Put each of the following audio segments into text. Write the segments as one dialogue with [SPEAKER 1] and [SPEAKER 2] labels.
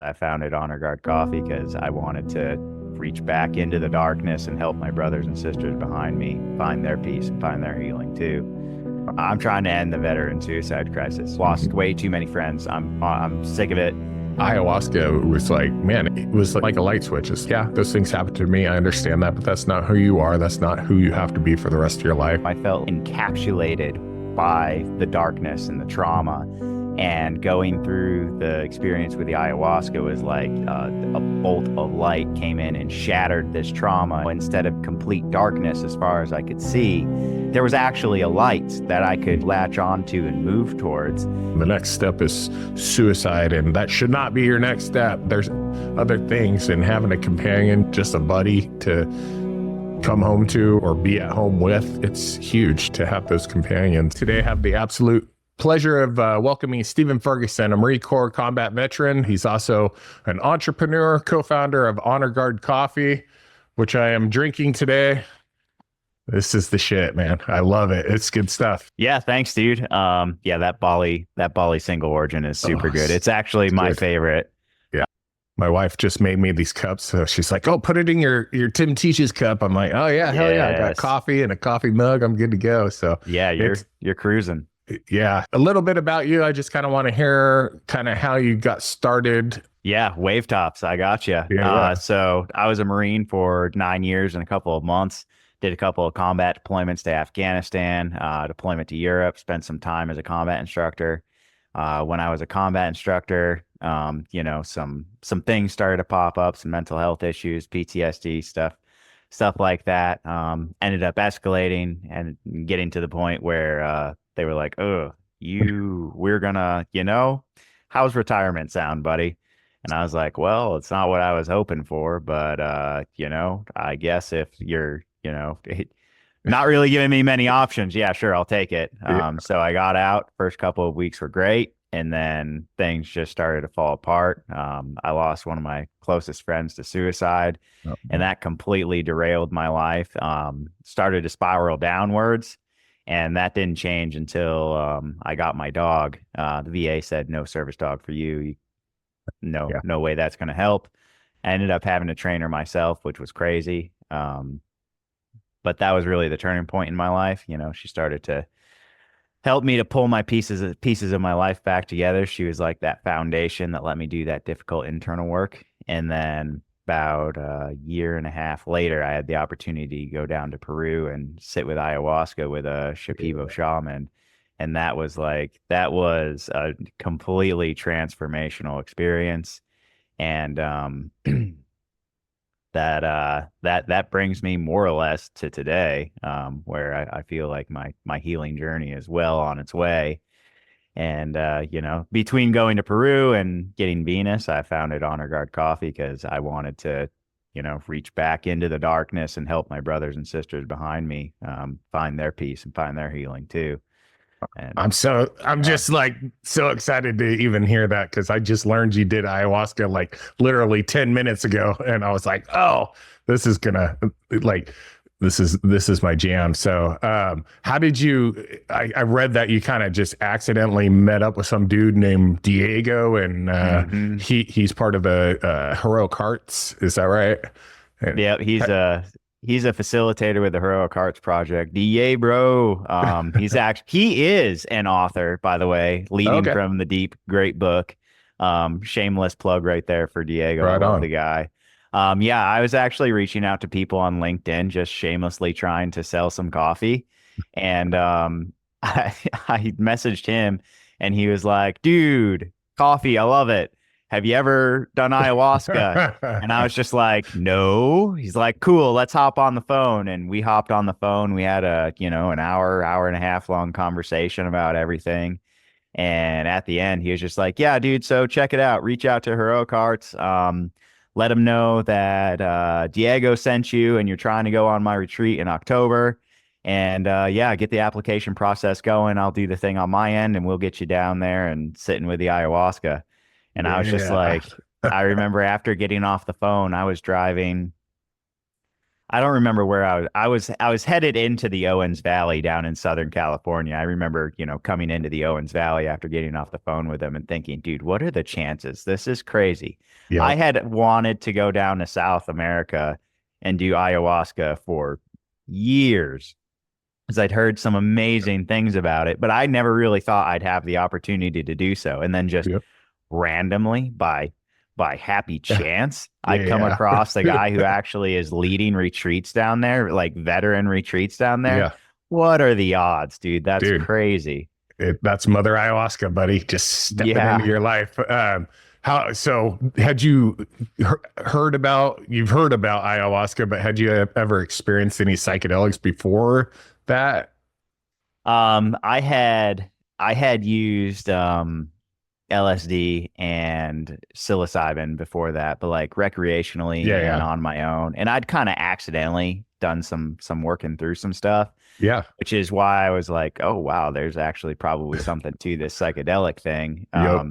[SPEAKER 1] I founded Honor Guard Coffee because I wanted to reach back into the darkness and help my brothers and sisters behind me find their peace and find their healing too. I'm trying to end the veteran suicide crisis. Lost way too many friends. I'm sick of it.
[SPEAKER 2] Ayahuasca was like, man, it was like a light switch. It's, yeah, those things happen to me. I understand that, but that's not who you are. That's not who you have to be for the rest of your life.
[SPEAKER 1] I felt encapsulated by the darkness and the trauma. And going through the experience with the ayahuasca was like a bolt of light came in and shattered this trauma. Instead of complete darkness, as far as I could see, there was actually a light that I could latch onto and move towards.
[SPEAKER 2] The next step is suicide, and that should not be your next step. There's other things, and having a companion, just a buddy to come home to or be at home with, it's huge to have those companions. Today I have the absolute pleasure of welcoming Stephen Ferguson, a Marine Corps combat veteran. He's also an entrepreneur, co-founder of Honor Guard Coffee, which I am drinking today. This is the shit, man. I love it. It's good stuff.
[SPEAKER 1] Yeah, thanks, dude. Yeah, that Bali single origin is super good. It's actually my favorite.
[SPEAKER 2] Yeah. My wife just made me these cups. So she's like, oh, put it in your Tim Teach's cup. I'm like, oh yeah, hell yeah. I got coffee and a coffee mug. I'm good to go. So
[SPEAKER 1] yeah, you're cruising.
[SPEAKER 2] Yeah. A little bit about you. I just kind of want to hear kind of how you got started.
[SPEAKER 1] Yeah. Wave tops. I got you. Yeah. So I was a Marine for 9 years and a couple of months, did a couple of combat deployments to Afghanistan, deployment to Europe, spent some time as a combat instructor. When I was a combat instructor, some things started to pop up, some mental health issues, PTSD stuff like that. Ended up escalating and getting to the point where, they were like, oh, we're gonna, how's retirement sound, buddy? And I was like, well, it's not what I was hoping for, but, I guess if you're, not really giving me many options, yeah, sure, I'll take it. So I got out. First couple of weeks were great. And then things just started to fall apart. I lost one of my closest friends to suicide, and that completely derailed my life. Started to spiral downwards. And that didn't change until I got my dog. The VA said, no service dog for you. No way that's going to help. I ended up having to train her myself, which was crazy. But that was really the turning point in my life. She started to help me to pull my pieces of my life back together. She was like that foundation that let me do that difficult internal work. And then about a year and a half later, I had the opportunity to go down to Peru and sit with ayahuasca with a Shipibo shaman. And that was a completely transformational experience. And that brings me more or less to today, where I feel like my healing journey is well on its way. And, between going to Peru and getting Venus, I founded Honor Guard Coffee because I wanted to, reach back into the darkness and help my brothers and sisters behind me find their peace and find their healing too. And
[SPEAKER 2] I'm just like so excited to even hear that, because I just learned you did ayahuasca like literally 10 minutes ago. And I was like, oh, this is gonna this is my jam. So how did I read that you kind of just accidentally met up with some dude named Diego, and he's part of the Heroic Hearts. Is that right?
[SPEAKER 1] Yeah, he's a facilitator with the Heroic Hearts Project. DA, bro. He is an author, by the way, leading from the deep, great book. Shameless plug right there for Diego.
[SPEAKER 2] Right, I love
[SPEAKER 1] the guy. I was actually reaching out to people on LinkedIn, just shamelessly trying to sell some coffee. And I messaged him and he was like, dude, coffee, I love it. Have you ever done ayahuasca? And I was just like, no. He's like, cool, let's hop on the phone. And we hopped on the phone. We had an hour and a half long conversation about everything. And at the end, he was just like, yeah, dude, so check it out. Reach out to Heroic Hearts. Let them know that Diego sent you and you're trying to go on my retreat in October. And get the application process going. I'll do the thing on my end and we'll get you down there and sitting with the ayahuasca. And I was just like, I remember after getting off the phone, I was driving I don't remember where I was. I was headed into the Owens Valley down in Southern California. I remember, coming into the Owens Valley after getting off the phone with them and thinking, dude, what are the chances? This is crazy. I
[SPEAKER 2] Yep.
[SPEAKER 1] had wanted to go down to South America and do ayahuasca for years because I'd heard some amazing things about it, but I never really thought I'd have the opportunity to do so. And then just
[SPEAKER 2] Yep.
[SPEAKER 1] randomly by happy chance, I'd come
[SPEAKER 2] Yeah.
[SPEAKER 1] across the guy who actually is leading retreats down there, like veteran retreats down there.
[SPEAKER 2] Yeah.
[SPEAKER 1] What are the odds, dude? That's
[SPEAKER 2] Dude,
[SPEAKER 1] crazy.
[SPEAKER 2] that's Mother Ayahuasca, buddy. Just stepping into
[SPEAKER 1] Yeah.
[SPEAKER 2] your life. How so? Had you heard about? You've heard about ayahuasca, but had you ever experienced any psychedelics before that?
[SPEAKER 1] I had used LSD and psilocybin before that, but like recreationally
[SPEAKER 2] Yeah,
[SPEAKER 1] and
[SPEAKER 2] yeah,
[SPEAKER 1] on my own. And I'd kind of accidentally done some working through some stuff,
[SPEAKER 2] yeah.
[SPEAKER 1] which is why I was like, oh wow, there's actually probably something to this psychedelic thing.
[SPEAKER 2] Yep.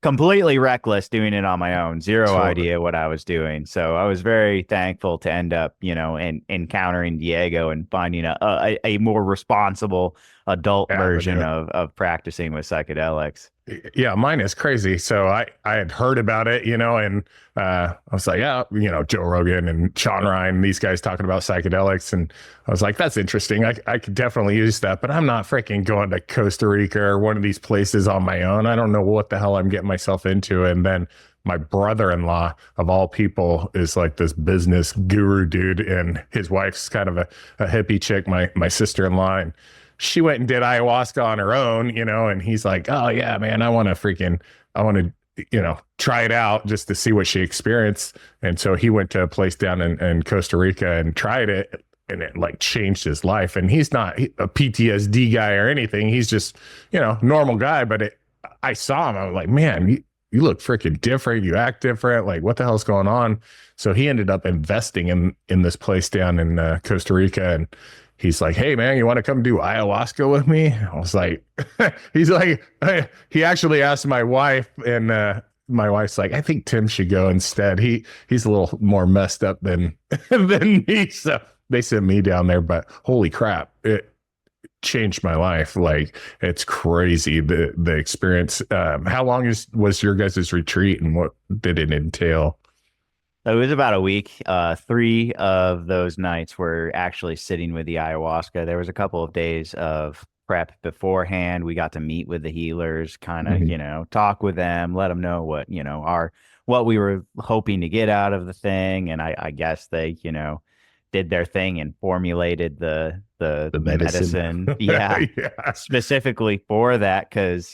[SPEAKER 1] Completely reckless doing it on my own, zero
[SPEAKER 2] So
[SPEAKER 1] idea what I was doing. So I was very thankful to end up, encountering Diego and finding a more responsible adult version
[SPEAKER 2] avenue.
[SPEAKER 1] of practicing with psychedelics.
[SPEAKER 2] Yeah, mine is crazy. So I had heard about it, and I was like, yeah, Joe Rogan and Sean Ryan, these guys talking about psychedelics, and I was like, that's interesting. I could definitely use that, but I'm not freaking going to Costa Rica or one of these places on my own. I don't know what the hell I'm getting myself into. And then my brother-in-law, of all people, is like this business guru dude, and his wife's kind of a hippie chick, my sister-in-law, and she went and did ayahuasca on her own, and he's like, oh yeah, man, I want to, try it out just to see what she experienced. And so he went to a place down in Costa Rica and tried it, and it like changed his life. And he's not a PTSD guy or anything. He's just, normal guy. But I saw him, I was like, man, you look freaking different. You act different. Like, what the hell's going on? So he ended up investing in this place down in Costa Rica, and he's like, hey man, you want to come do ayahuasca with me? I was like, he's like, hey. He actually asked my wife, and my wife's like, I think Tim should go instead. He's a little more messed up than than me. So they sent me down there, but holy crap, it changed my life. Like, it's crazy, the experience. How long was your guys' retreat, and what did it entail?
[SPEAKER 1] It was about a week. Three of those nights were actually sitting with the ayahuasca. There was a couple of days of prep beforehand. We got to meet with the healers, kind of,
[SPEAKER 2] Mhm.
[SPEAKER 1] talk with them, let them know what we were hoping to get out of the thing. And I guess they, did their thing and formulated the
[SPEAKER 2] The medicine.
[SPEAKER 1] medicine. Yeah.
[SPEAKER 2] Yeah.
[SPEAKER 1] Specifically for that. Cause,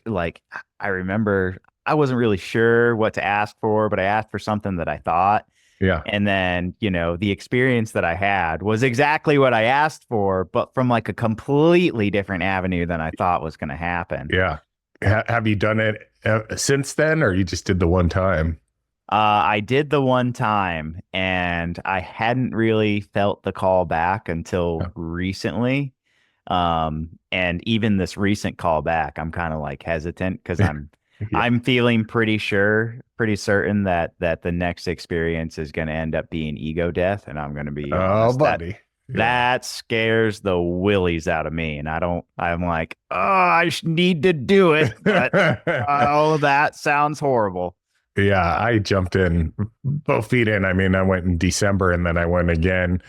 [SPEAKER 1] like I remember I wasn't really sure what to ask for, but I asked for something that I thought.
[SPEAKER 2] Yeah.
[SPEAKER 1] And then, the experience that I had was exactly what I asked for, but from like a completely different avenue than I thought was going to happen.
[SPEAKER 2] Yeah. Have you done it since then, or you just did the one time?
[SPEAKER 1] I did the one time and I hadn't really felt the call back until
[SPEAKER 2] Yeah.
[SPEAKER 1] recently. And even this recent call back, I'm kind of like hesitant because I'm
[SPEAKER 2] Yeah.
[SPEAKER 1] I'm feeling pretty certain that the next experience is going to end up being ego death, and I'm going to be
[SPEAKER 2] Oh,
[SPEAKER 1] honest that
[SPEAKER 2] buddy. Yeah.
[SPEAKER 1] that scares the willies out of me, and I'm like, oh, need to do it, but oh, that sounds horrible.
[SPEAKER 2] Yeah, I jumped in both feet in. I mean, I went in December, and then I went again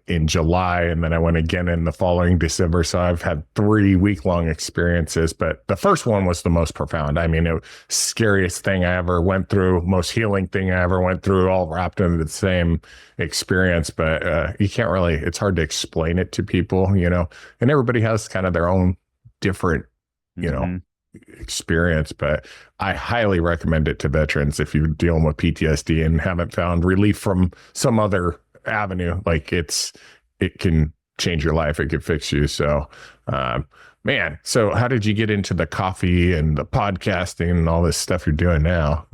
[SPEAKER 2] in July, and then I went again in the following December. So I've had 3 week-long experiences, but the first one was the most profound. I mean, it scariest thing I ever went through, most healing thing I ever went through, all wrapped into the same experience. But you can't really, it's hard to explain it to people, and everybody has kind of their own different, you know,
[SPEAKER 1] Hmm.
[SPEAKER 2] experience. But I highly recommend it to veterans if you're dealing with PTSD and haven't found relief from some other avenue. Like, it can change your life. It could fix you. So man, so how did you get into the coffee and the podcasting and all this stuff you're doing now?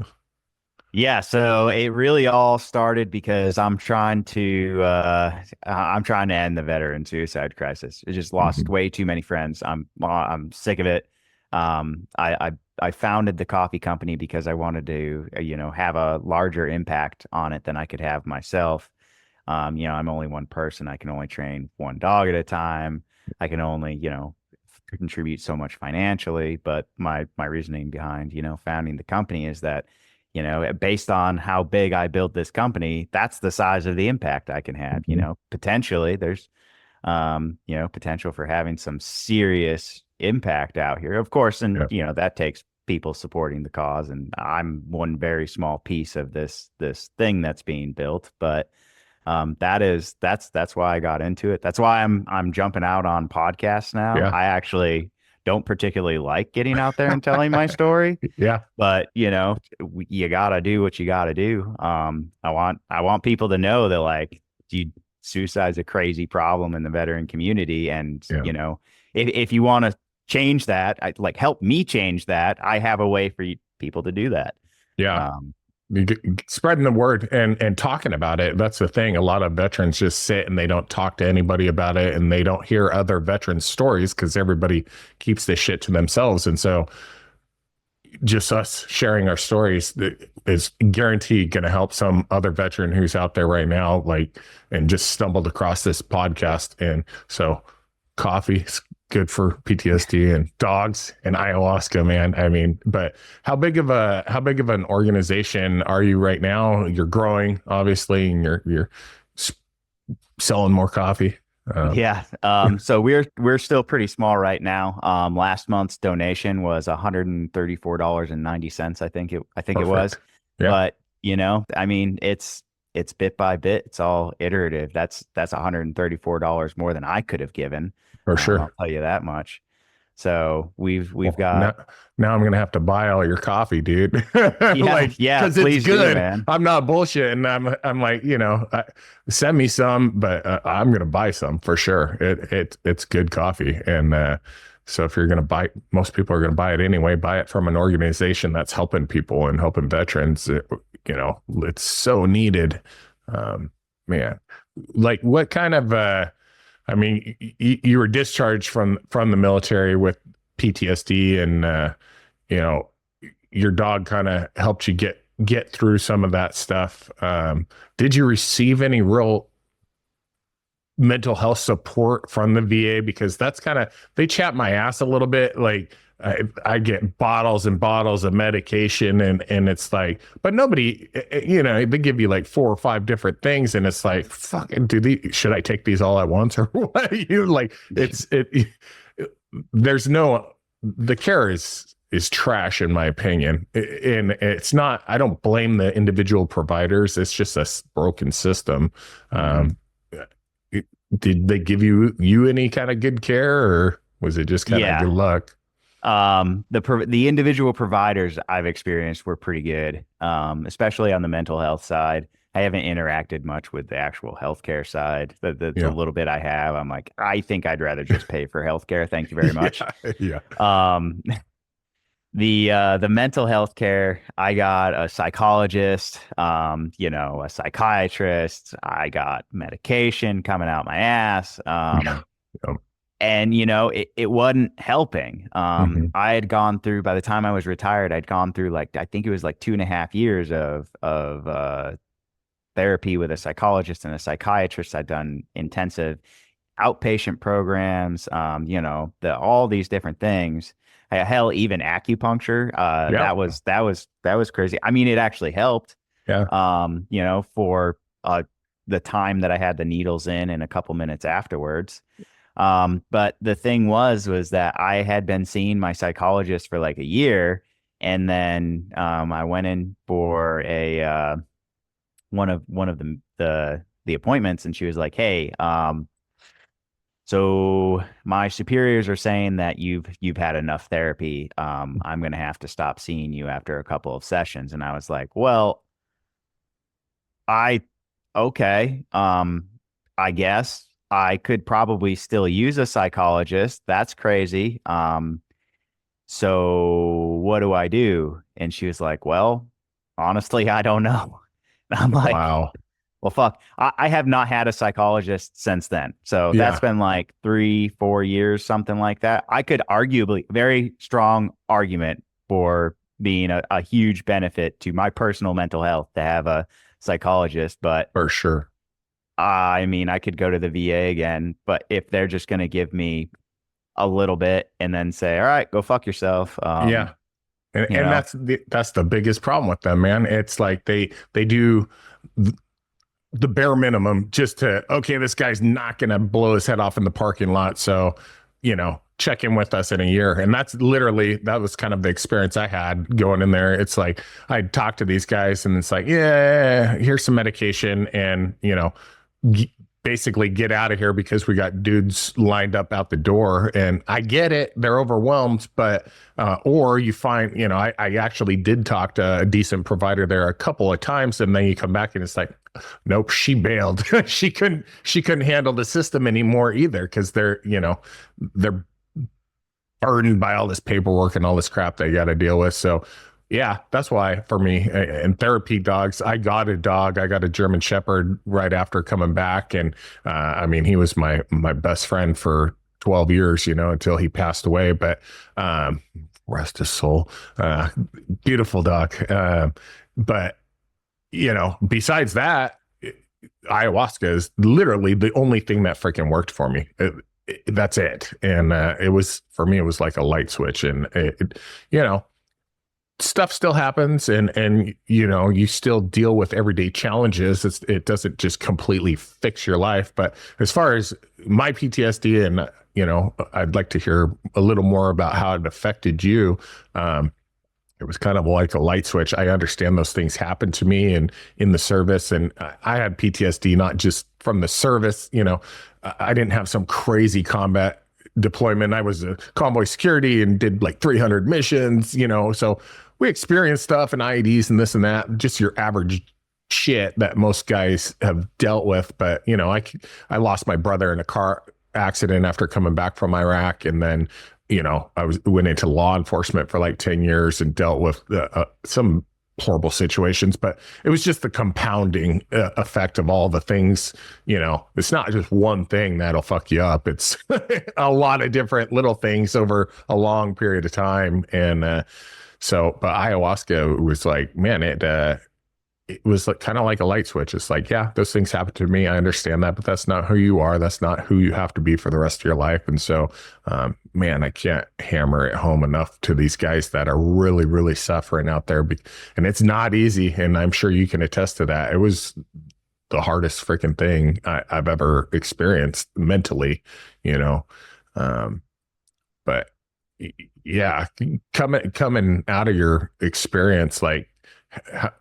[SPEAKER 1] Yeah, so it really all started because I'm trying to end the veteran suicide crisis. I just lost
[SPEAKER 2] Mhm.
[SPEAKER 1] way too many friends. I'm sick of it. I founded the coffee company because I wanted to have a larger impact on it than I could have myself. I'm only one person. I can only train one dog at a time. I can only, contribute so much financially. But my reasoning behind, founding the company is that, based on how big I build this company, that's the size of the impact I can have. Potentially there's potential for having some serious impact out here, of course. And, that takes people supporting the cause. And I'm one very small piece of this thing that's being built. But that's why I got into it. That's why I'm jumping out on podcasts now.
[SPEAKER 2] Yeah.
[SPEAKER 1] I actually don't particularly like getting out there and telling my story.
[SPEAKER 2] Yeah.
[SPEAKER 1] But you gotta do what you gotta do. I want people to know that, like, suicide's a crazy problem in the veteran community, and if you want to change that, help me change that. I have a way for people to do that.
[SPEAKER 2] Yeah. Spreading the word and talking about it. That's the thing. A lot of veterans just sit and they don't talk to anybody about it, and they don't hear other veterans' stories because everybody keeps this shit to themselves. And so just us sharing our stories is guaranteed going to help some other veteran who's out there right now, and just stumbled across this podcast. And so coffee is good for PTSD, and dogs and ayahuasca, man. I mean, but how big of an organization are you right now? You're growing, obviously, and you're selling more coffee.
[SPEAKER 1] So we're still pretty small right now. Last month's donation was $134.90. I think it was.
[SPEAKER 2] Yeah.
[SPEAKER 1] But I mean, it's bit by bit. It's all iterative. That's $134 more than I could have given.
[SPEAKER 2] For sure.
[SPEAKER 1] I'll tell you that much. So we've got
[SPEAKER 2] now I'm gonna have to buy all your coffee, dude.
[SPEAKER 1] Because
[SPEAKER 2] it's good.
[SPEAKER 1] Man.
[SPEAKER 2] I'm not bullshitting. I'm like, send me some, but I'm gonna buy some for sure. It's good coffee, and so if you're gonna buy, most people are gonna buy it anyway. Buy it from an organization that's helping people and helping veterans. It's so needed, man. Like, what kind of I mean, you were discharged from the military with PTSD, and your dog kind of helped you get through some of that stuff. Did you receive any real mental health support from the VA? Because that's they chat my ass a little bit. Like, I get bottles and bottles of medication, and it's like, but nobody, they give you like 4 or 5 different things, and it's like, fucking, should I take these all at once or what? There's no, the care is trash, in my opinion. And it's not, I don't blame the individual providers. It's just a broken system. Did they give you any kind of good care, or was it just kind of good luck?
[SPEAKER 1] The individual providers I've experienced were pretty good, especially on the mental health side. I haven't interacted much with the actual healthcare side. The little bit I have, I'm like, I think I'd rather just pay for healthcare. Thank you very much.
[SPEAKER 2] Yeah.
[SPEAKER 1] The mental health care, I got a psychologist, a psychiatrist. I got medication coming out my ass. And, it wasn't helping. I had gone through, by the time I was retired, I'd gone through I think it was 2.5 years of therapy with a psychologist and a psychiatrist. I'd done intensive outpatient programs, all these different things. Hell, even acupuncture. That was crazy. I mean, it actually helped.
[SPEAKER 2] Yeah.
[SPEAKER 1] For the time that I had the needles in and a couple minutes afterwards. But the thing was that I had been seeing my psychologist for like a year, and then I went in for a one of the appointments, and she was like, "Hey, so my superiors are saying that you've had enough therapy. I'm going to have to stop seeing you after a couple of sessions." And I was like, "Well, okay, I guess I could probably still use a psychologist. That's crazy. So what do I do?" And she was like, "Well, honestly, I don't know." And I'm like,
[SPEAKER 2] wow.
[SPEAKER 1] Well, fuck, I have not had a psychologist since then. So that's been like 3-4 years, something like that. I could arguably, very strong argument for being a huge benefit to my personal mental health to have a psychologist, but
[SPEAKER 2] for sure,
[SPEAKER 1] I mean, I could go to the VA again, but if they're just going to give me a little bit and then say, all right, go fuck yourself.
[SPEAKER 2] Yeah.
[SPEAKER 1] You
[SPEAKER 2] And
[SPEAKER 1] know,
[SPEAKER 2] that's the biggest problem with them, man. It's like they do the bare minimum just to, okay, this guy's not going to blow his head off in the parking lot. So, check in with us in a year. And that was kind of the experience I had going in there. It's like, I'd talk to these guys and it's like, yeah, here's some medication and, basically get out of here because we got dudes lined up out the door. And I get it. They're overwhelmed, but, or you find, I actually did talk to a decent provider there a couple of times. And then you come back and it's like, nope, she bailed. she couldn't handle the system anymore either. Cause they're burdened by all this paperwork and all this crap they got to deal with. So yeah, that's why for me and therapy dogs, I got a dog. I got a German Shepherd right after coming back. And I mean, he was my best friend for 12 years, until he passed away. But rest his soul. Beautiful dog. But, besides that, ayahuasca is literally the only thing that freaking worked for me. That's it. And for me, it was like a light switch. And, stuff still happens and you still deal with everyday challenges. It doesn't just completely fix your life. But as far as my PTSD and, I'd like to hear a little more about how it affected you. It was kind of like a light switch. I understand those things happened to me and in the service. And I had PTSD, not just from the service. I didn't have some crazy combat deployment. I was a convoy security and did like 300 missions, so we experienced stuff and IEDs and this and that, just your average shit that most guys have dealt with. But, I lost my brother in a car accident after coming back from Iraq. And then, went into law enforcement for like 10 years and dealt with some horrible situations, but it was just the compounding effect of all the things. It's not just one thing that'll fuck you up. It's a lot of different little things over a long period of time. And but ayahuasca was like, man, it was like kind of like a light switch. It's like, yeah, those things happen to me. I understand that, but that's not who you are. That's not who you have to be for the rest of your life. And so, man, I can't hammer it home enough to these guys that are really, really suffering out there. And it's not easy. And I'm sure you can attest to that. It was the hardest freaking thing I've ever experienced mentally, but yeah, coming out of your experience, like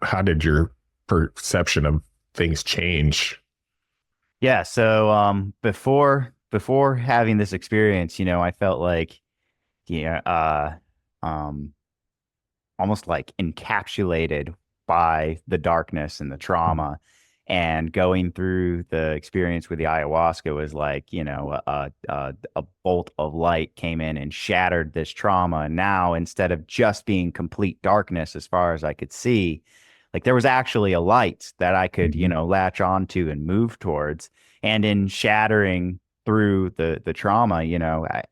[SPEAKER 2] how did your perception of things change?
[SPEAKER 1] Yeah. So, before having this experience, I felt like, almost like encapsulated by the darkness and the trauma. And going through the experience with the ayahuasca was like, a bolt of light came in and shattered this trauma. And now, instead of just being complete darkness as far as I could see, like there was actually a light that I could, latch onto and move towards. And in shattering through the trauma,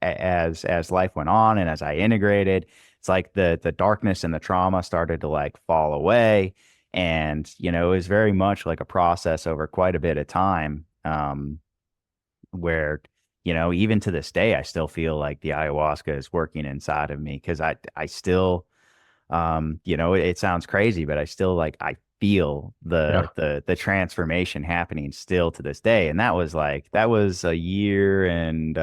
[SPEAKER 1] as life went on and as I integrated, it's like the darkness and the trauma started to like fall away. And, it was very much like a process over quite a bit of time, where, even to this day, I still feel like the ayahuasca is working inside of me because I still, it sounds crazy, but I still I feel the transformation happening still to this day. And that was a year and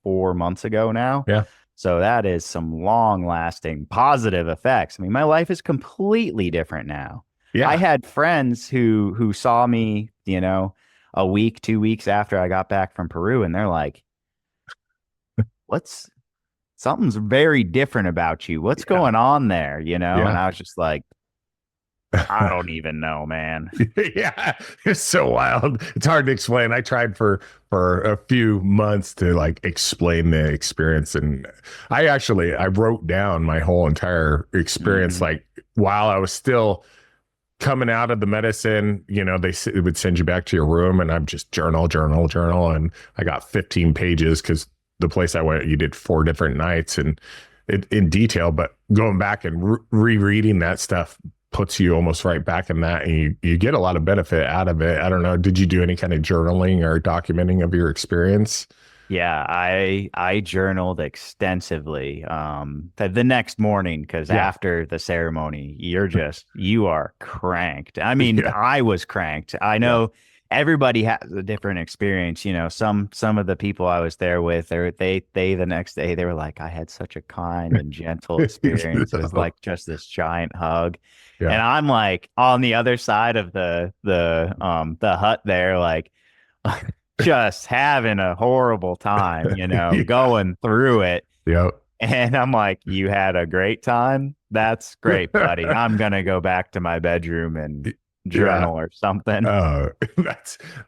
[SPEAKER 1] 4 months ago now.
[SPEAKER 2] Yeah.
[SPEAKER 1] So that is some long lasting positive effects. I mean, my life is completely different now.
[SPEAKER 2] Yeah.
[SPEAKER 1] I had friends who saw me, a week, 2 weeks after I got back from Peru, and they're like, something's very different about you. What's going on there? And I was just like, I don't even know, man.
[SPEAKER 2] Yeah, it's so wild. It's hard to explain. I tried for a few months to explain the experience, and I wrote down my whole entire experience, while I was still coming out of the medicine. They would send you back to your room, and I'm just journal, and I got 15 pages because the place I went, you did 4 different nights and in detail. But going back and rereading that stuff puts you almost right back in that, and you get a lot of benefit out of it. I don't know. Did you do any kind of journaling or documenting of your experience?
[SPEAKER 1] Yeah, I journaled extensively the next morning because
[SPEAKER 2] Yeah.
[SPEAKER 1] after the ceremony, you are cranked. I mean,
[SPEAKER 2] Yeah.
[SPEAKER 1] I was cranked. I
[SPEAKER 2] Yeah.
[SPEAKER 1] know everybody has a different experience. Some of the people I was there with, they the next day they were like, I had such a kind and gentle experience. It was like just this giant hug.
[SPEAKER 2] Yeah.
[SPEAKER 1] And I'm like on the other side of the hut there, like just having a horrible time,
[SPEAKER 2] Yeah.
[SPEAKER 1] going through it.
[SPEAKER 2] Yep.
[SPEAKER 1] And I'm like, you had a great time? That's great, buddy. I'm gonna go back to my bedroom and
[SPEAKER 2] Yeah.
[SPEAKER 1] journal or something.
[SPEAKER 2] Oh,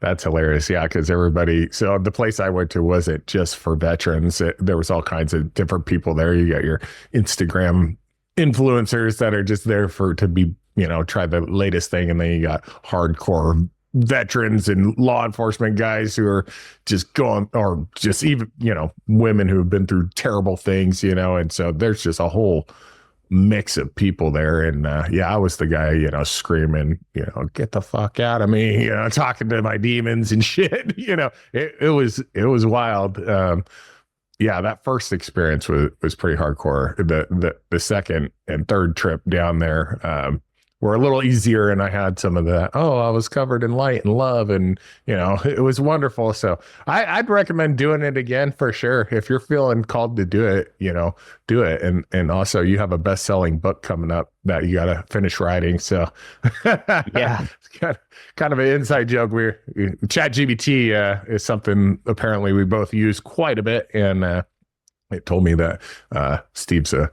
[SPEAKER 2] that's hilarious. Yeah, because so the place I went to wasn't just for veterans. There was all kinds of different people there. You got your Instagram influencers that are just there to be, try the latest thing, and then you got hardcore veterans and law enforcement guys who are just going, or just even, women who have been through terrible things, and so there's just a whole mix of people there. And yeah, I was the guy, screaming, get the fuck out of me, talking to my demons and shit. It was wild. Yeah, that first experience was pretty hardcore. The second and third trip down there were a little easier, and I had some of that. Oh, I was covered in light and love, and it was wonderful. So I'd recommend doing it again for sure if you're feeling called to do it. Do it, and also you have a best-selling book coming up that you got to finish writing. So
[SPEAKER 1] Yeah.
[SPEAKER 2] it's kind of an inside joke. ChatGPT is something apparently we both use quite a bit, and it told me that Steve's a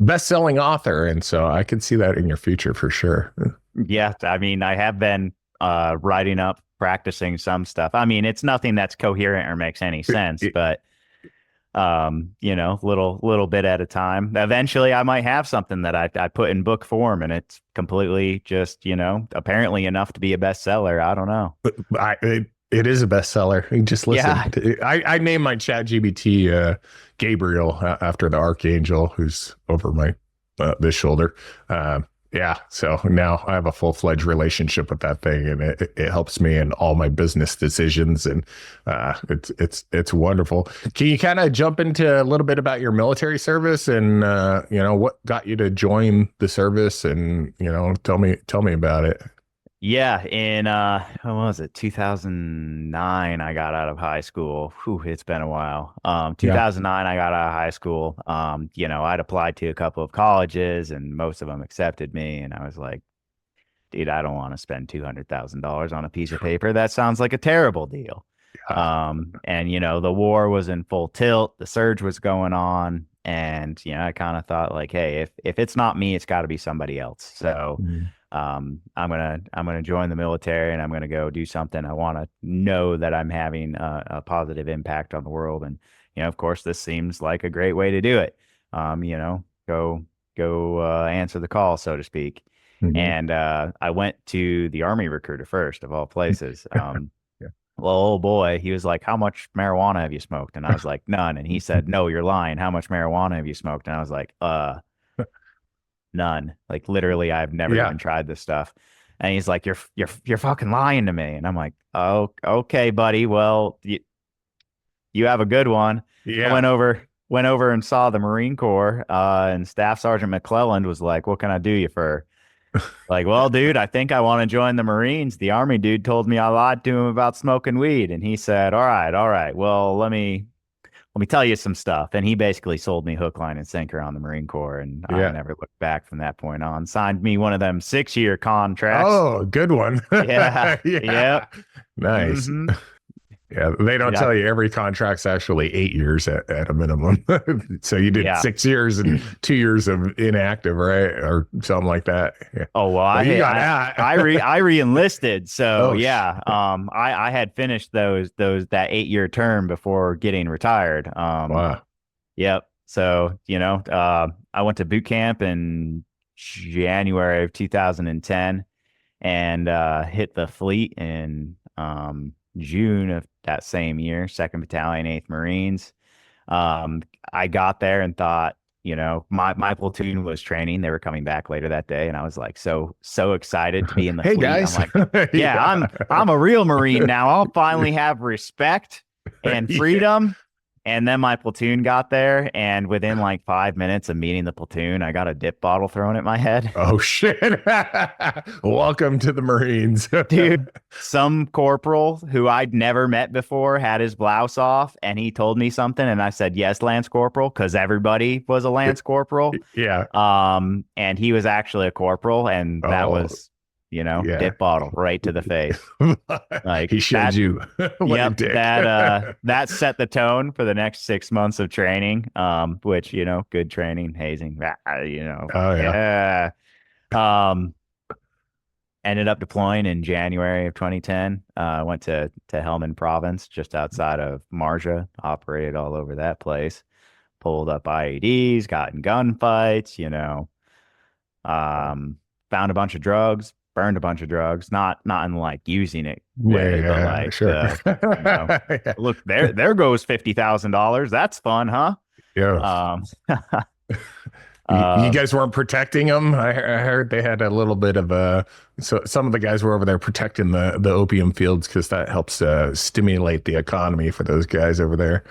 [SPEAKER 2] best-selling author, and so I can see that in your future for sure.
[SPEAKER 1] Yeah. I mean, I have been writing up, practicing some stuff. I mean, it's nothing that's coherent or makes any sense, but little bit at a time. Eventually I might have something that I put in book form, and it's completely just, apparently enough to be a bestseller. I don't know.
[SPEAKER 2] It is a bestseller. You just listen.
[SPEAKER 1] Yeah.
[SPEAKER 2] I named my ChatGPT Gabriel after the archangel who's over my this shoulder. Yeah, so now I have a full-fledged relationship with that thing, and it helps me in all my business decisions, and it's wonderful. Can you kind of jump into a little bit about your military service and what got you to join the service, and tell me about it.
[SPEAKER 1] Yeah, in when was it? 2009 I got out of high school. Whew, it's been a while. 2009 I got out of high school. I'd applied to a couple of colleges and most of them accepted me, and I was like, dude, I don't want to spend $200,000 on a piece of paper. That sounds like a terrible deal. And the war was in full tilt, the surge was going on, and I kind of thought like, hey, if it's not me, it's got to be somebody else. So I'm gonna join the military, and I'm gonna go do something. I want to know that I'm having a positive impact on the world, and of course, this seems like a great way to do it. Go answer the call, so to speak. And I went to the Army recruiter first, of all places. Well, oh boy, he was like, "How much marijuana have you smoked?" And I was like, "None." And he said, "No, you're lying. How much marijuana have you smoked?" And I was like, none. Like literally, I've never
[SPEAKER 2] Yeah.
[SPEAKER 1] even tried this stuff. And he's like, "You're fucking lying to me." And I'm like, "Oh, okay, buddy. Well, you have a good one." I
[SPEAKER 2] Yeah.
[SPEAKER 1] went over and saw the Marine Corps, and Staff Sergeant McClelland was like, "What can I do you for?" Like, well, dude, I think I want to join the Marines. The Army dude told me I lied to him about smoking weed, and he said, all right. Well, let me tell you some stuff." And he basically sold me hook, line, and sinker on the Marine Corps, and I never looked back from that point on. Signed me one of them 6-year contracts.
[SPEAKER 2] Oh, good one.
[SPEAKER 1] Yeah.
[SPEAKER 2] Yeah.
[SPEAKER 1] Yep.
[SPEAKER 2] Nice.
[SPEAKER 1] Mhm.
[SPEAKER 2] Yeah, they don't tell you every contract's actually 8 years at a minimum. So you did 6 years and 2 years of inactive, right, or something like that. Yeah.
[SPEAKER 1] Oh well,
[SPEAKER 2] you got that.
[SPEAKER 1] I re-enlisted, so
[SPEAKER 2] Oh,
[SPEAKER 1] yeah. I had finished that 8-year term before getting retired.
[SPEAKER 2] Wow.
[SPEAKER 1] Yep. So I went to boot camp in January of 2010, and hit the fleet in June of that same year, 2nd Battalion, 8th Marines. I got there and thought, my platoon was training. They were coming back later that day, and I was like so excited to be in the
[SPEAKER 2] Hey
[SPEAKER 1] fleet. I'm
[SPEAKER 2] guys.
[SPEAKER 1] like, yeah,
[SPEAKER 2] Yeah.
[SPEAKER 1] I'm a real Marine now. I'll finally have respect and
[SPEAKER 2] Yeah.
[SPEAKER 1] freedom. And then my platoon got there, and within like 5 minutes of meeting the platoon, I got a dip bottle thrown at my head.
[SPEAKER 2] Oh shit. Welcome to the Marines.
[SPEAKER 1] Dude, some corporal who I'd never met before had his blouse off, and he told me something, and I said, yes, Lance Corporal, because everybody was a Lance Corporal.
[SPEAKER 2] Yeah.
[SPEAKER 1] And he was actually a corporal, and that
[SPEAKER 2] Oh,
[SPEAKER 1] was,
[SPEAKER 2] yeah.
[SPEAKER 1] dip bottle right to the face. Like
[SPEAKER 2] He showed
[SPEAKER 1] that.
[SPEAKER 2] you what a
[SPEAKER 1] Yep,
[SPEAKER 2] dick.
[SPEAKER 1] that set the tone for the next 6 months of training. Which, good training, hazing,
[SPEAKER 2] Oh yeah.
[SPEAKER 1] yeah. Um, Ended up deploying in January of 2010. Went to Helmand Province, just outside of Marja. Operated all over that place. Pulled up IEDs, got in gunfights. Found a bunch of drugs, burned a bunch of drugs. Not in like using it way, but like
[SPEAKER 2] sure. Yeah.
[SPEAKER 1] look, there goes $50,000. That's fun, huh?
[SPEAKER 2] Yeah. You
[SPEAKER 1] Um,
[SPEAKER 2] guys weren't protecting them. I heard they had a little bit of a. So some of the guys were over there protecting the opium fields because that helps stimulate the economy for those guys over there.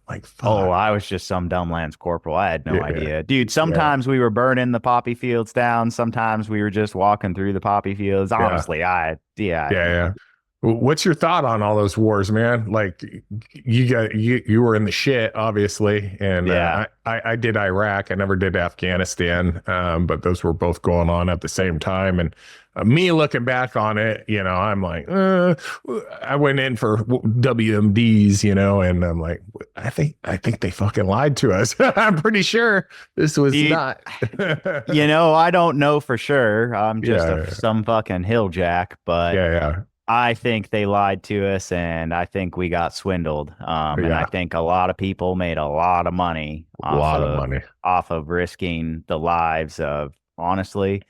[SPEAKER 2] Like,
[SPEAKER 1] Oh,
[SPEAKER 2] fuck.
[SPEAKER 1] I was just some dumb Lance Corporal. I had no
[SPEAKER 2] Yeah,
[SPEAKER 1] idea. Dude,
[SPEAKER 2] yeah,
[SPEAKER 1] sometimes we were burning the poppy fields down. Sometimes we were just walking through the poppy fields.
[SPEAKER 2] yeah,
[SPEAKER 1] Honestly, I had
[SPEAKER 2] yeah,
[SPEAKER 1] no
[SPEAKER 2] yeah.
[SPEAKER 1] idea.
[SPEAKER 2] What's your thought on all those wars, man? Like, you were in the shit, obviously, and
[SPEAKER 1] Yeah.
[SPEAKER 2] I did Iraq. I never did Afghanistan, but those were both going on at the same time. And me looking back on it, I'm like, I went in for WMDs, and I'm like, I think they fucking lied to us. I'm pretty sure this was
[SPEAKER 1] Dude,
[SPEAKER 2] not.
[SPEAKER 1] I don't know for sure. I'm just
[SPEAKER 2] Yeah,
[SPEAKER 1] some fucking hill jack, but
[SPEAKER 2] yeah, yeah,
[SPEAKER 1] I think they lied to us, and I think we got swindled. And I
[SPEAKER 2] yeah.
[SPEAKER 1] think a lot of people made a lot of money
[SPEAKER 2] A lot of money.
[SPEAKER 1] off of risking the lives of, honestly,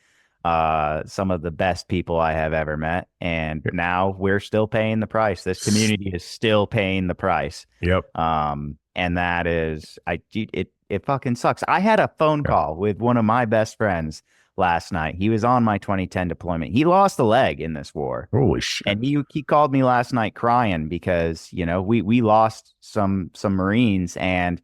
[SPEAKER 1] some of the best people I have ever met. And now we're still paying the price. This community is still paying the price.
[SPEAKER 2] Yep.
[SPEAKER 1] And that is, it fucking sucks. I had a phone call with one of my best friends last night. He was on my 2010 deployment. He lost a leg in this war.
[SPEAKER 2] Holy shit.
[SPEAKER 1] And he called me last night crying because, we lost some Marines, and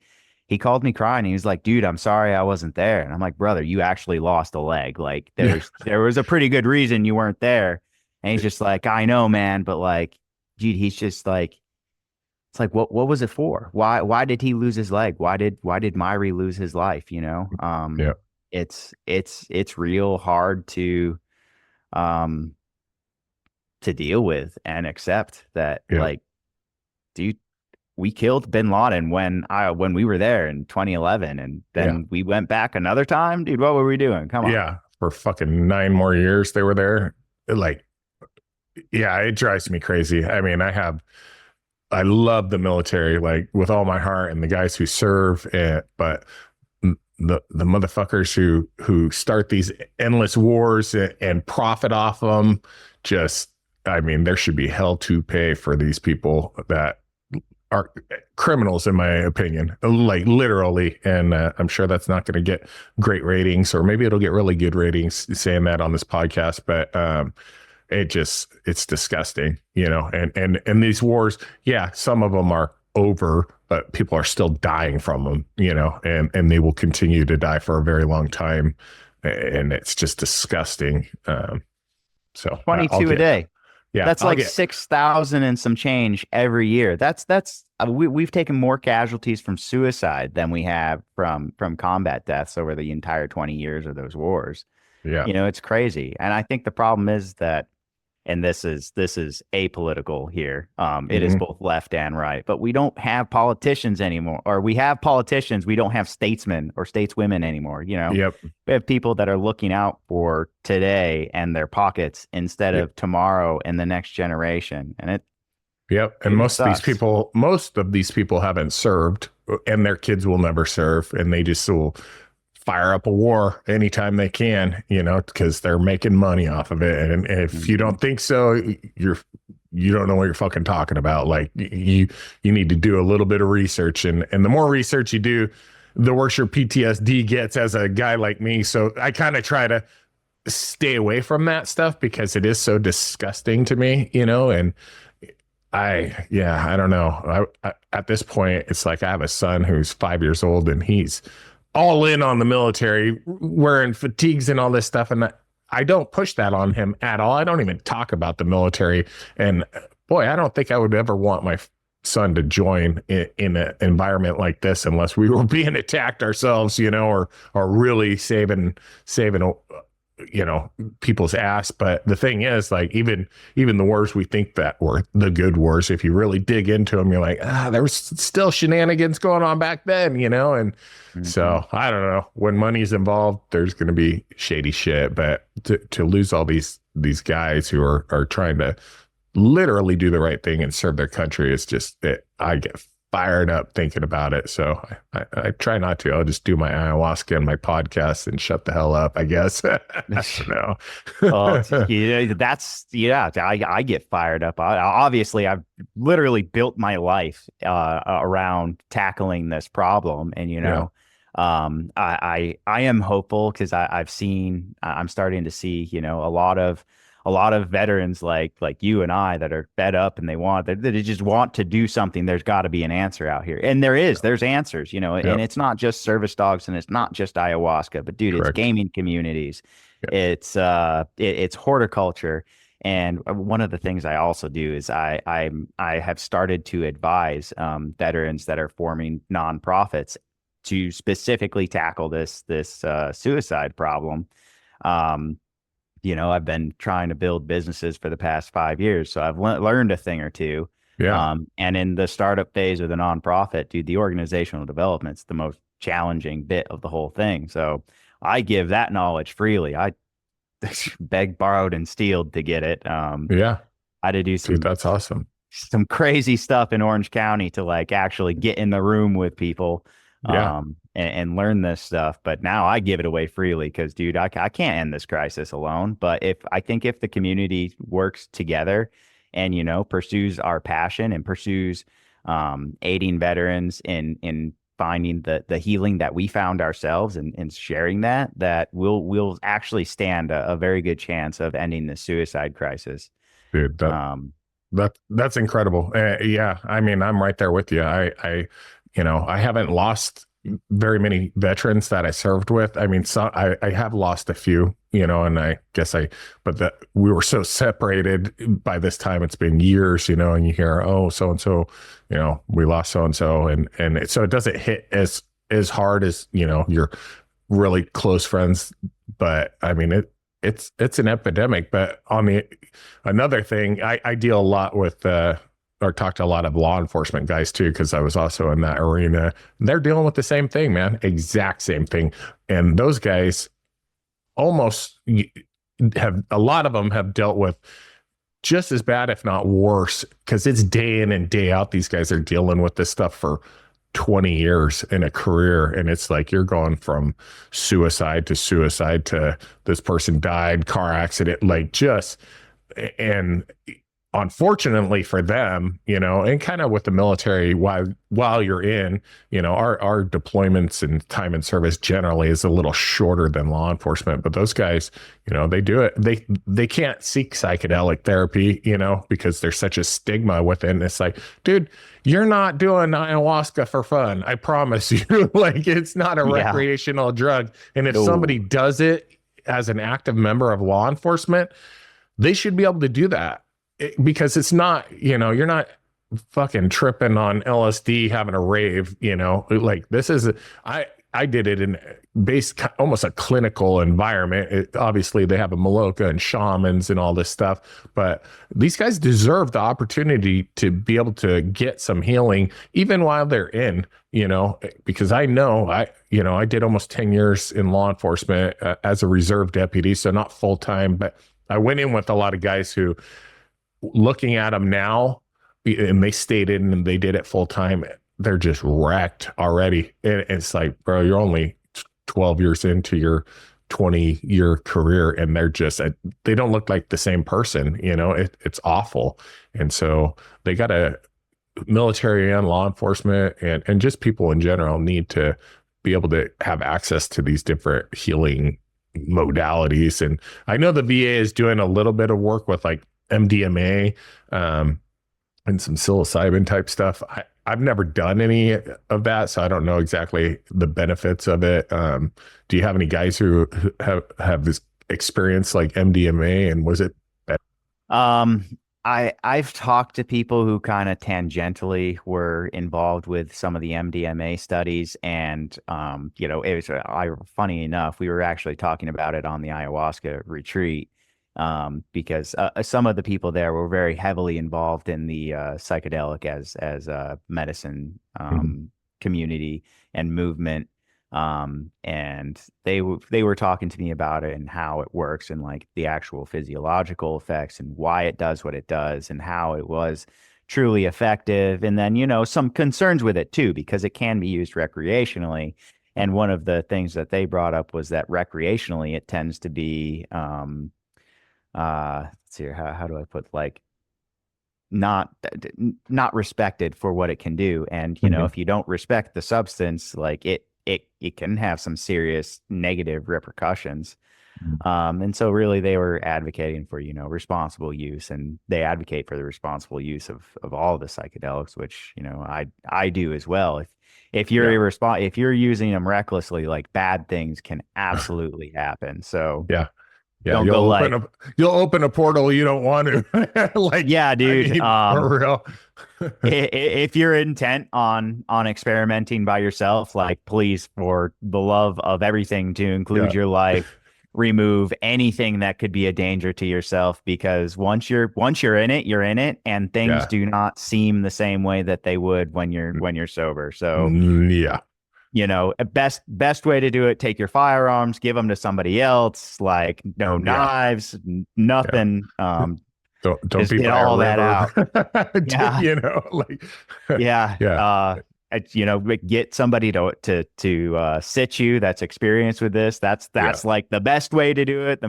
[SPEAKER 1] he called me crying. He was like, dude, I'm sorry I wasn't there. And I'm like, brother, you actually lost a leg. Like there was a pretty good reason you weren't there. And he's just like, I know, man, but like, dude, he's just like, it's like, what was it for? Why did he lose his leg? Why did Myri lose his life?
[SPEAKER 2] Yeah.
[SPEAKER 1] It's real hard to deal with and accept that,
[SPEAKER 2] Yeah.
[SPEAKER 1] like, dude, we killed bin Laden when we were there in 2011, and then we went back another time. Dude, what were we doing? Come on.
[SPEAKER 2] Yeah. For fucking 9 more years they were there. Like, yeah, it drives me crazy. I mean, I love the military, like, with all my heart, and the guys who serve it, but the motherfuckers who start these endless wars and profit off them, just, I mean, there should be hell to pay for these people that are criminals, in my opinion, like, literally. And I'm sure that's not going to get great ratings, or maybe it'll get really good ratings saying that on this podcast, but it's disgusting, and these wars, yeah, some of them are over, but people are still dying from them, and they will continue to die for a very long time. And it's just disgusting. So
[SPEAKER 1] 22 a day.
[SPEAKER 2] Yeah.
[SPEAKER 1] That's like 6,000 and some change every year. That's we've taken more casualties from suicide than we have from combat deaths over the entire 20 years of those wars.
[SPEAKER 2] Yeah.
[SPEAKER 1] It's crazy. And I think the problem is that, and this is apolitical here. It is both left and right, but we don't have politicians anymore, or we have politicians. We don't have statesmen or stateswomen anymore.
[SPEAKER 2] Yep.
[SPEAKER 1] We have people that are looking out for today and their pockets instead of tomorrow and the next generation. And
[SPEAKER 2] Yep. And most of these people haven't served, and their kids will never serve, and they just will fire up a war anytime they can, because they're making money off of it. And if you don't think so, you don't know what you're fucking talking about. Like, you need to do a little bit of research, and the more research you do, the worse your PTSD gets as a guy like me. So I kind of try to stay away from that stuff because it is so disgusting to me, and I don't know. At this point, it's like I have a son who's 5 years old and he's all in on the military, wearing fatigues and all this stuff. And I don't push that on him at all. I don't even talk about the military. And boy, I don't think I would ever want my son to join in an environment like this unless we were being attacked ourselves, or really saving people's ass. But the thing is, like, even the wars we think that were the good wars, if you really dig into them, you're like, there was still shenanigans going on back then, and so I don't know, when money's involved, there's going to be shady shit. But to lose all these guys who are trying to literally do the right thing and serve their country, is just I get fired up thinking about it. So I try not to. I'll just do my ayahuasca and my podcast and shut the hell up, I guess. No.
[SPEAKER 1] I get fired up. Obviously, I've literally built my life around tackling this problem. And, I am hopeful because I'm starting to see, a lot of veterans like you and I that are fed up and they just want to do something. There's got to be an answer out here. And there's answers, and it's not just service dogs and it's not just ayahuasca, but dude, Correct. It's gaming communities. Yep. It's horticulture. And one of the things I also do is I have started to advise veterans that are forming nonprofits to specifically tackle this suicide problem. I've been trying to build businesses for the past 5 years, so I've learned a thing or two.
[SPEAKER 2] Yeah.
[SPEAKER 1] And in the startup phase of the nonprofit, dude, the organizational development's the most challenging bit of the whole thing. So I give that knowledge freely. I begged, borrowed, and stealed to get it.
[SPEAKER 2] I
[SPEAKER 1] had to do
[SPEAKER 2] that's awesome.
[SPEAKER 1] Some crazy stuff in Orange County to actually get in the room with people. And learn this stuff. But now I give it away freely because, dude, I can't end this crisis alone. But if the community works together and, pursues our passion and pursues aiding veterans in finding the healing that we found ourselves and sharing that we'll actually stand a very good chance of ending the suicide crisis.
[SPEAKER 2] Dude, that's incredible. I mean, I'm right there with you. I haven't lost very many veterans that I served with. I mean, I have lost a few, and I guess but we were so separated by this time. It's been years, and you hear, oh, so-and-so, we lost so-and-so. And so it doesn't hit as hard as, your really close friends. But I mean, it's an epidemic. But another thing, I deal a lot with, or talked to a lot of law enforcement guys too, because I was also in that arena. They're dealing with the same thing, man. Exact same thing. And those guys almost a lot of them have dealt with just as bad, if not worse, because it's day in and day out. These guys are dealing with this stuff for 20 years in a career. And it's like you're going from suicide to this person died, car accident, and unfortunately for them, and kind of with the military, while you're in, our deployments and time in service generally is a little shorter than law enforcement. But those guys, they do it. They can't seek psychedelic therapy, because there's such a stigma within. It's like, dude, you're not doing ayahuasca for fun. I promise you. It's not a recreational drug. And if somebody does it as an active member of law enforcement, they should be able to do that. Because it's not, you're not fucking tripping on LSD, having a rave, this is, I did it in almost a clinical environment. Obviously they have a Maloka and shamans and all this stuff, but these guys deserve the opportunity to be able to get some healing even while they're in, because I did almost 10 years in law enforcement as a reserve deputy. So not full time, but I went in with a lot of guys who, looking at them now, and they stayed in and they did it full time, they're just wrecked already. And it's like, bro, you're only 12 years into your 20-year career and they don't look like the same person. It's awful. And so they got military and law enforcement and just people in general need to be able to have access to these different healing modalities. And I know the VA is doing a little bit of work with like MDMA, and some psilocybin type stuff. I've never done any of that, so I don't know exactly the benefits of it. Do you have any guys who have this experience like MDMA, and was it better?
[SPEAKER 1] I've talked to people who kind of tangentially were involved with some of the MDMA studies, and it was funny enough, we were actually talking about it on the ayahuasca retreat, because some of the people there were very heavily involved in the psychedelic as a medicine community and movement. And they were talking to me about it and how it works and like the actual physiological effects and why it does what it does and how it was truly effective. And then, some concerns with it too, because it can be used recreationally. And one of the things that they brought up was that recreationally, it tends to be, let's see, how do I put, like, not respected for what it can do. And, if you don't respect the substance, like it can have some serious negative repercussions. And so really they were advocating for, responsible use, and they advocate for the responsible use of all the psychedelics, which, I do as well. If you're if you're using them recklessly, like bad things can absolutely happen. So
[SPEAKER 2] Yeah.
[SPEAKER 1] Don't go
[SPEAKER 2] you'll open a portal you don't want to. Like,
[SPEAKER 1] yeah, dude.
[SPEAKER 2] For real.
[SPEAKER 1] If you're intent on experimenting by yourself, like, please, for the love of everything, to include your life, remove anything that could be a danger to yourself, because once you're in it, you're in it, and things do not seem the same way that they would when you're sober. So best way to do it: take your firearms, give them to somebody else, like no knives, nothing.
[SPEAKER 2] Don't be
[SPEAKER 1] get all that out. Get somebody to sit you that's experienced with this. That's like the best way to do it.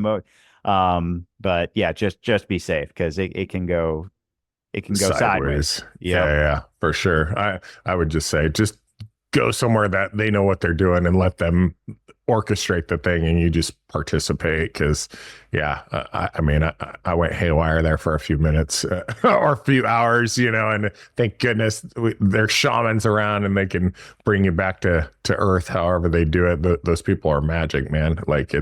[SPEAKER 1] But yeah, just be safe, because it can go sideways.
[SPEAKER 2] Yeah, for sure. I would just say, just go somewhere that they know what they're doing and let them orchestrate the thing, and you just participate. Because I went haywire there for a few minutes or a few hours, and thank goodness there's shamans around and they can bring you back to earth however they do it. Those people are magic, man. Like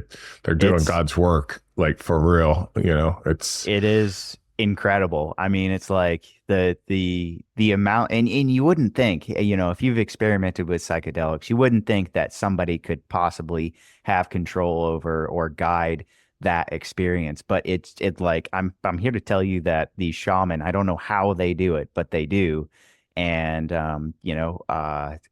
[SPEAKER 2] they're doing God's work, like, for real. It
[SPEAKER 1] is incredible. I mean, it's like the amount, and you wouldn't think, if you've experimented with psychedelics, you wouldn't think that somebody could possibly have control over or guide that experience. But it's like, I'm here to tell you that these shaman, I don't know how they do it, but they do. And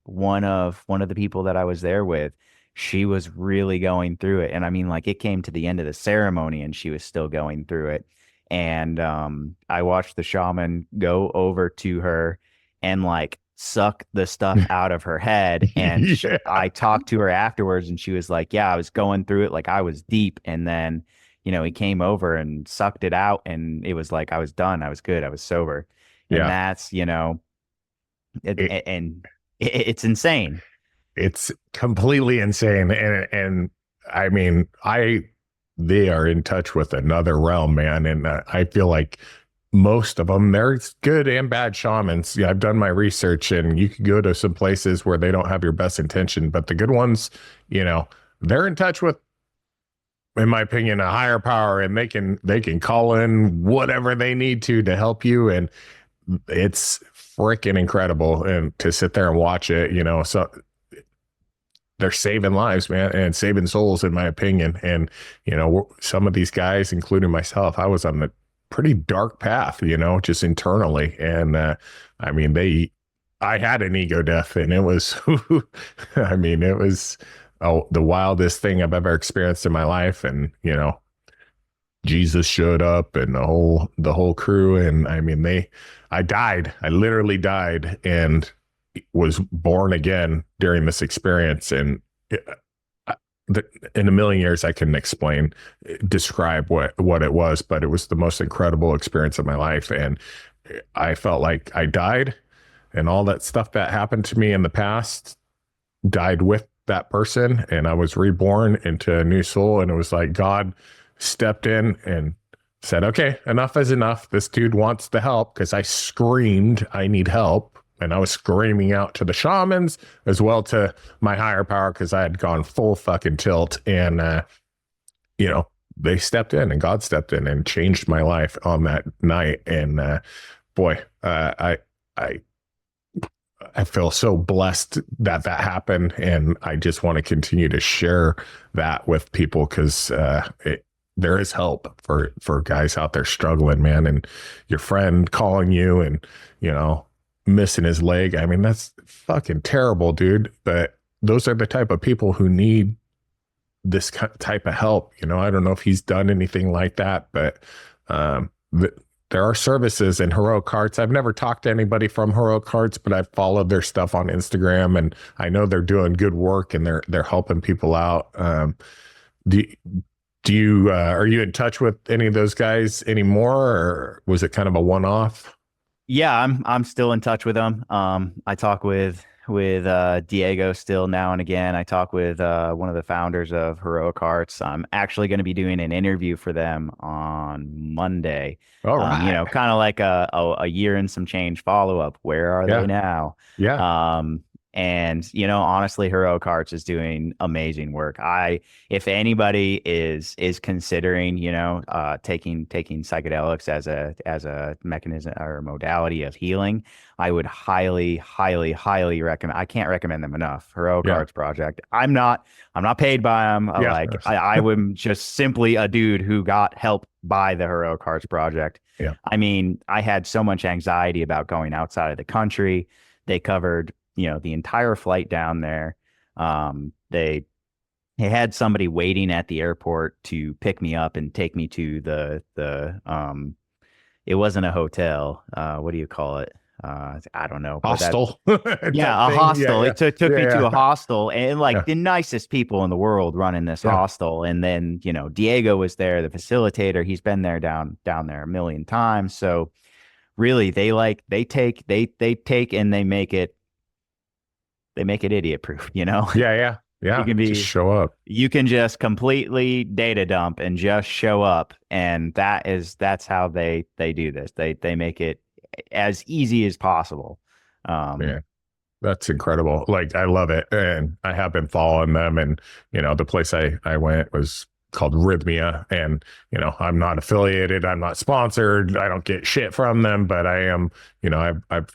[SPEAKER 1] one of the people that I was there with, she was really going through it. And I mean, like, it came to the end of the ceremony and she was still going through it. And I watched the shaman go over to her and like suck the stuff out of her head. And I talked to her afterwards, and she was like, yeah, I was going through it, like I was deep. And then, he came over and sucked it out, and it was like, I was done. I was good. I was sober. And that's, it's insane.
[SPEAKER 2] It's completely insane. And I mean, they are in touch with another realm, man. And I feel like most of them, there's good and bad shamans. Yeah, I've done my research, and you can go to some places where they don't have your best intention, but the good ones, they're in touch with, in my opinion, a higher power, and they can call in whatever they need to help you. And it's freaking incredible. And to sit there and watch it, so they're saving lives, man, and saving souls, in my opinion. And, some of these guys, including myself, I was on the pretty dark path, just internally. And, I had an ego death, and it was, it was the wildest thing I've ever experienced in my life. And, Jesus showed up, and the whole crew. And I died. I literally died, and was born again during this experience. And in a million years, I couldn't describe what it was, but it was the most incredible experience of my life. And I felt like I died, and all that stuff that happened to me in the past died with that person, and I was reborn into a new soul. And it was like God stepped in and said, okay, enough is enough. This dude wants the help, because I screamed, I need help. And I was screaming out to the shamans as well to my higher power, because I had gone full fucking tilt. And, you know, they stepped in, and God stepped in and changed my life on that night. And boy, I feel so blessed that that happened. And I just want to continue to share that with people, because there is help for guys out there struggling, man. And your friend calling you and, you know, missing his leg. I mean, that's fucking terrible, dude. But those are the type of people who need this type of help. You know, I don't know if he's done anything like that, but there are services in Heroic Hearts. I've never talked to anybody from Heroic Hearts, but I've followed their stuff on Instagram, and I know they're doing good work, and they're helping people out. Do you are you in touch with any of those guys anymore, or was it kind of a one-off?
[SPEAKER 1] Yeah, I'm still in touch with them. I talk with Diego still now and again. I talk with one of the founders of Heroic Hearts. I'm actually going to be doing an interview for them on Monday.
[SPEAKER 2] All right.
[SPEAKER 1] You know, kind of like a year and some change follow up. Where are they now?
[SPEAKER 2] Yeah.
[SPEAKER 1] And you know, honestly, Heroic Hearts is doing amazing work. If anybody is considering, you know, taking psychedelics as a mechanism or modality of healing, I would highly, highly, highly recommend. I can't recommend them enough. Heroic Hearts Project. I'm not paid by them. I am just simply a dude who got help by the Heroic Hearts Project.
[SPEAKER 2] Yeah.
[SPEAKER 1] I mean, I had so much anxiety about going outside of the country. They covered, you know, the entire flight down there. They had somebody waiting at the airport to pick me up and take me to the it wasn't a hotel. What do you call it? I don't know.
[SPEAKER 2] Hostel.
[SPEAKER 1] Yeah, a hostel.
[SPEAKER 2] Yeah.
[SPEAKER 1] It took me to a hostel, and like the nicest people in the world running this hostel. And then, you know, Diego was there, the facilitator. He's been there down there a million times. So really, they take and they make it idiot proof, you know?
[SPEAKER 2] Yeah.
[SPEAKER 1] You can
[SPEAKER 2] just show up.
[SPEAKER 1] You can just completely data dump and just show up. And that's how they do this. They make it as easy as possible.
[SPEAKER 2] Yeah, that's incredible. Like, I love it. And I have been following them, and, you know, the place I went was called Rhythmia, and, you know, I'm not affiliated, I'm not sponsored, I don't get shit from them, but I am, you know, I've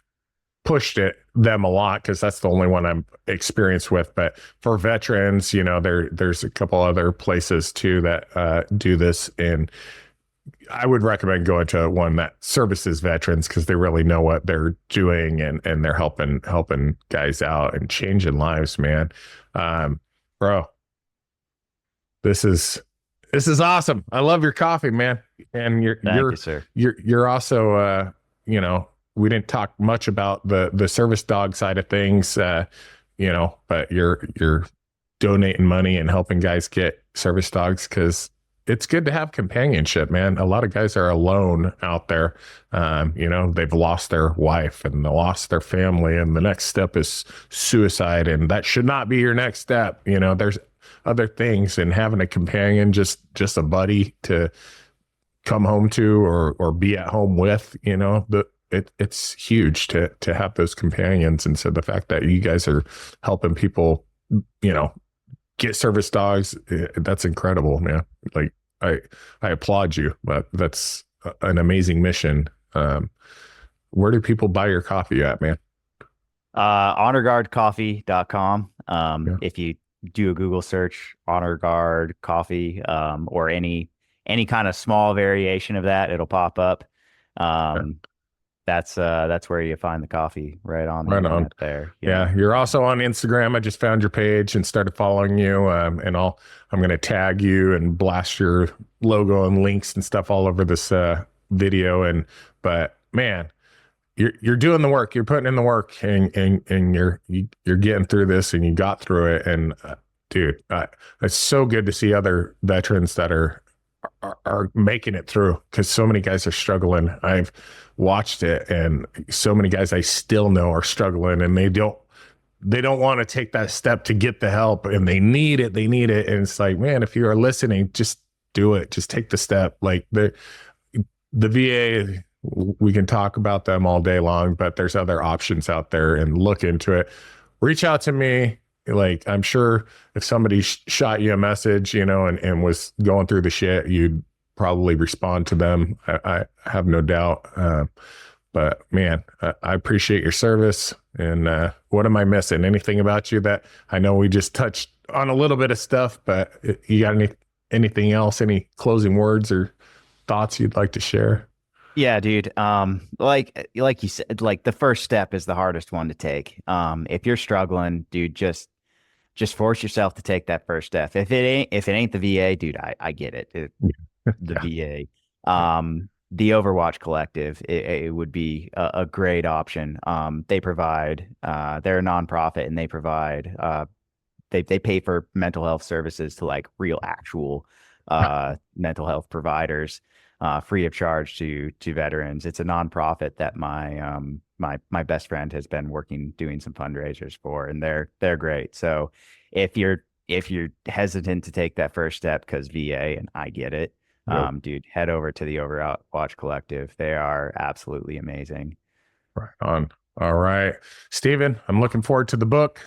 [SPEAKER 2] pushed them a lot, because that's the only one I'm experienced with. But for veterans, you know, there's a couple other places too that do this, and I would recommend going to one that services veterans, because they really know what they're doing, and they're helping guys out and changing lives, man. Bro, this is awesome. I love your coffee, man. And
[SPEAKER 1] Thank you, sir.
[SPEAKER 2] You're also you know, we didn't talk much about the service dog side of things, you know, but you're donating money and helping guys get service dogs, because it's good to have companionship, man. A lot of guys are alone out there. You know, they've lost their wife and they lost their family, and the next step is suicide, and that should not be your next step. You know, there's other things, and having a companion, just a buddy to come home to or be at home with, you know, it's huge to have those companions. And so the fact that you guys are helping people, you know, get service dogs, that's incredible, man. Like, I applaud you, but that's an amazing mission. Where do people buy your coffee at, man?
[SPEAKER 1] honorguardcoffee.com. If you do a Google search, Honor Guard Coffee, or any kind of small variation of that, it'll pop up. That's where you find the coffee, right on the internet there.
[SPEAKER 2] Yeah. You're also on Instagram. I just found your page and started following you. And I'm going to tag you and blast your logo and links and stuff all over this video. But man, you're doing the work. You're putting in the work, and you're getting through this, and you got through it. And dude, it's so good to see other veterans that are making it through, because so many guys are struggling. I've watched it, and so many guys I still know are struggling, and they don't they don't want to take that step to get the help, and they need it. They need it. And it's like, man, if you are listening, just do it. Just take the step. Like the VA, we can talk about them all day long, but there's other options out there, and look into it. Reach out to me. Like, I'm sure if somebody shot you a message, and was going through the shit, you'd probably respond to them. I have no doubt. But man, I appreciate your service. And what am I missing? Anything about you that I know we just touched on a little bit of stuff, but you got anything else, any closing words or thoughts you'd like to share?
[SPEAKER 1] Yeah, dude. Like you said, like the first step is the hardest one to take. If you're struggling, dude, just force yourself to take that first step. If it ain't the VA, dude, I get it. The VA. The Overwatch Collective, it would be a great option. They provide, they're a nonprofit, and they provide, they pay for mental health services to like real actual mental health providers, free of charge to veterans. It's a nonprofit that my best friend has been doing some fundraisers for, and they're great. So if you're hesitant to take that first step because VA, and I get it, dude, head over to the Overwatch Collective. They are absolutely amazing.
[SPEAKER 2] Right on. All right, Stephen, I'm looking forward to the book.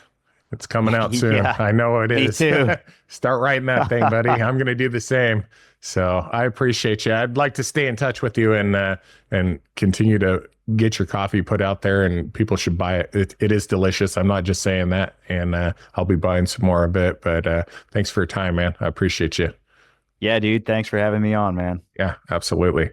[SPEAKER 2] It's coming out soon.
[SPEAKER 1] Yeah,
[SPEAKER 2] I know it is.
[SPEAKER 1] Me too.
[SPEAKER 2] Start writing that thing, buddy. I'm going to do the same. So I appreciate you. I'd like to stay in touch with you and continue to get your coffee put out there, and people should buy it. It is delicious. I'm not just saying that. And I'll be buying some more of it. But thanks for your time, man. I appreciate you.
[SPEAKER 1] Yeah, dude. Thanks for having me on, man.
[SPEAKER 2] Yeah, absolutely.